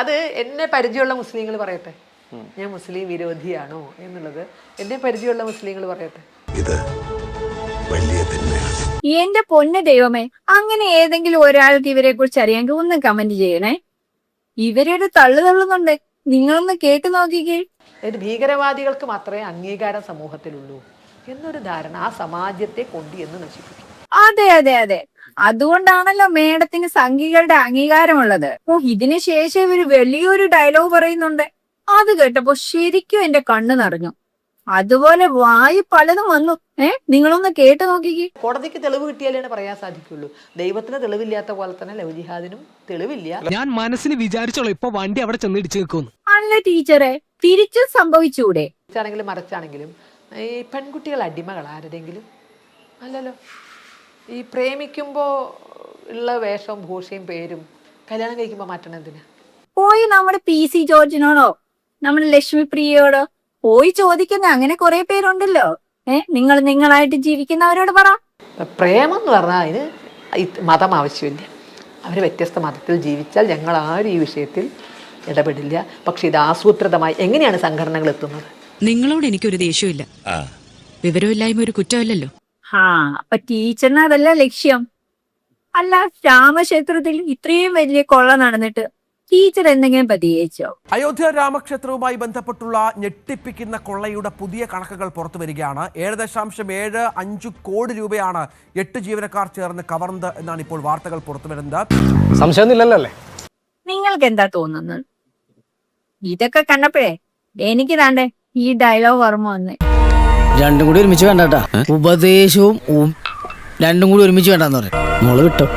അത് എന്നെ പരിചയമുള്ള മുസ്ലിങ്ങൾ പറയട്ടെ, ഞാൻ മുസ്ലിം വിരോധിയാണോ എന്നുള്ളത് എന്നെ പരിചയമുള്ള മുസ്ലിങ്ങൾ പറയട്ടെ. ഇത് വലിയ തിന്മയാണ്. എന്റെ പൊന്ന് ദൈവമേ, അങ്ങനെ ഏതെങ്കിലും ഒരാൾക്ക് ഇവരെ കുറിച്ച് അറിയാമെങ്കിൽ ഒന്ന് കമന്റ് ചെയ്യണേ. ഇവരൊരു തള്ളുന്നുണ്ട്, നിങ്ങളൊന്ന് കേട്ടു നോക്കിക്കേ. ഭീകരവാദികൾക്ക് മാത്രമേ അംഗീകാരം സമൂഹത്തിലുള്ളൂ എന്നൊരു ധാരണ ആ സമാജത്തെ കൊണ്ടുവന്ന് നശിപ്പിക്കും. അതെ അതെ അതെ, അതുകൊണ്ടാണല്ലോ മേഡത്തിന് സംഘികളുടെ അംഗീകാരമുള്ളത്. ഇതിനു ശേഷം ഇവര് വലിയൊരു ഡയലോഗ് പറയുന്നുണ്ട്. അത് കേട്ടപ്പോ ശരിക്കും എന്റെ കണ്ണ് നിറഞ്ഞു. അതുപോലെ വായി പലതും വന്നു. നിങ്ങളൊന്ന് കേട്ടു നോക്കിക്കേ. കോടതിക്ക് തെളിവ് കിട്ടിയാലേ പറയാൻ സാധിക്കുള്ളൂ. ദൈവത്തിന് തെളിവില്ലാത്ത പോലെ തന്നെ ലവ് ജിഹാദിനും തെളിവില്ല. ഞാൻ മനസ്സിന് വിചാരിച്ചോളൂ ഇപ്പൊ വണ്ടി അവിടെ ചെന്ന് ഇടിച്ചു നിൽക്കുന്നു. അല്ല ടീച്ചറെ, തിരിച്ചും സംഭവിച്ചൂടെ? ാണെങ്കിലും മറിച്ചാണെങ്കിലും ഈ പെൺകുട്ടികൾ അടിമകൾ ആരുടെങ്കിലും അല്ലല്ലോ. ഈ പ്രേമിക്കുമ്പോ ഉള്ള വേഷവും ഭൂഷയും പേരും കല്യാണം കഴിക്കുമ്പോ മാറ്റണം എന്തിനാ? പോയി നമ്മുടെ PC ജോർജിനോടോ നമ്മുടെ ലക്ഷ്മി പ്രിയയോടോ പോയി ചോദിക്കുന്ന അങ്ങനെ കുറെ പേരുണ്ടല്ലോ. നിങ്ങളായിട്ട് ജീവിക്കുന്നവരോട് പറ. പ്രേമം എന്ന് പറഞ്ഞാൽ അതിന് മതം ആവശ്യമില്ല. അവർ വ്യത്യസ്ത മതത്തിൽ ജീവിച്ചാൽ ഞങ്ങൾ ആരും ഈ വിഷയത്തിൽ ഇടപെടില്ല. പക്ഷെ ഇത് ആസൂത്രിതമായി എങ്ങനെയാണ് സംഘടനകൾ എത്തുന്നത്? നിങ്ങളോട് എനിക്കൊരു ദേഷ്യമില്ല. വിവരമില്ലായ്മ ഒരു കുറ്റമല്ലല്ലോ. അപ്പൊ ടീച്ചറിന് അതല്ല ലക്ഷ്യം. അല്ല, രാമക്ഷേത്രത്തിൽ ഇത്രയും വലിയ കൊള്ള നടന്നിട്ട് ടീച്ചർ എന്തെങ്കിലും പ്രതികരിച്ചോ? അയോധ്യ രാമക്ഷേത്രവുമായി ബന്ധപ്പെട്ടുള്ള ഞെട്ടിപ്പിക്കുന്ന കൊള്ളയുടെ പുതിയ കണക്കുകൾ പുറത്തു വരികയാണ്. 7.75 കോടി രൂപയാണ് 8 ജീവനക്കാർ ചേർന്ന് കവർന്നത് എന്നാണ് ഇപ്പോൾ വാർത്തകൾ പുറത്തു വരുന്നത്. സംശയമൊന്നുമില്ലല്ലേ? നിങ്ങൾക്ക് എന്താ തോന്നുന്നത്? ഇതൊക്കെ കണ്ടപ്പോഴേ എനിക്ക് താണ്ടേ ഈ ഡയലോഗ് ഓർമ്മ വന്നേ. രണ്ടും കൂടി ഒരുമിച്ച് വേണ്ടാ. ഉപദേശവും രണ്ടും കൂടി ഒരുമിച്ച് വേണ്ടെന്ന് പറയാം. മോള് വിട്ടോ.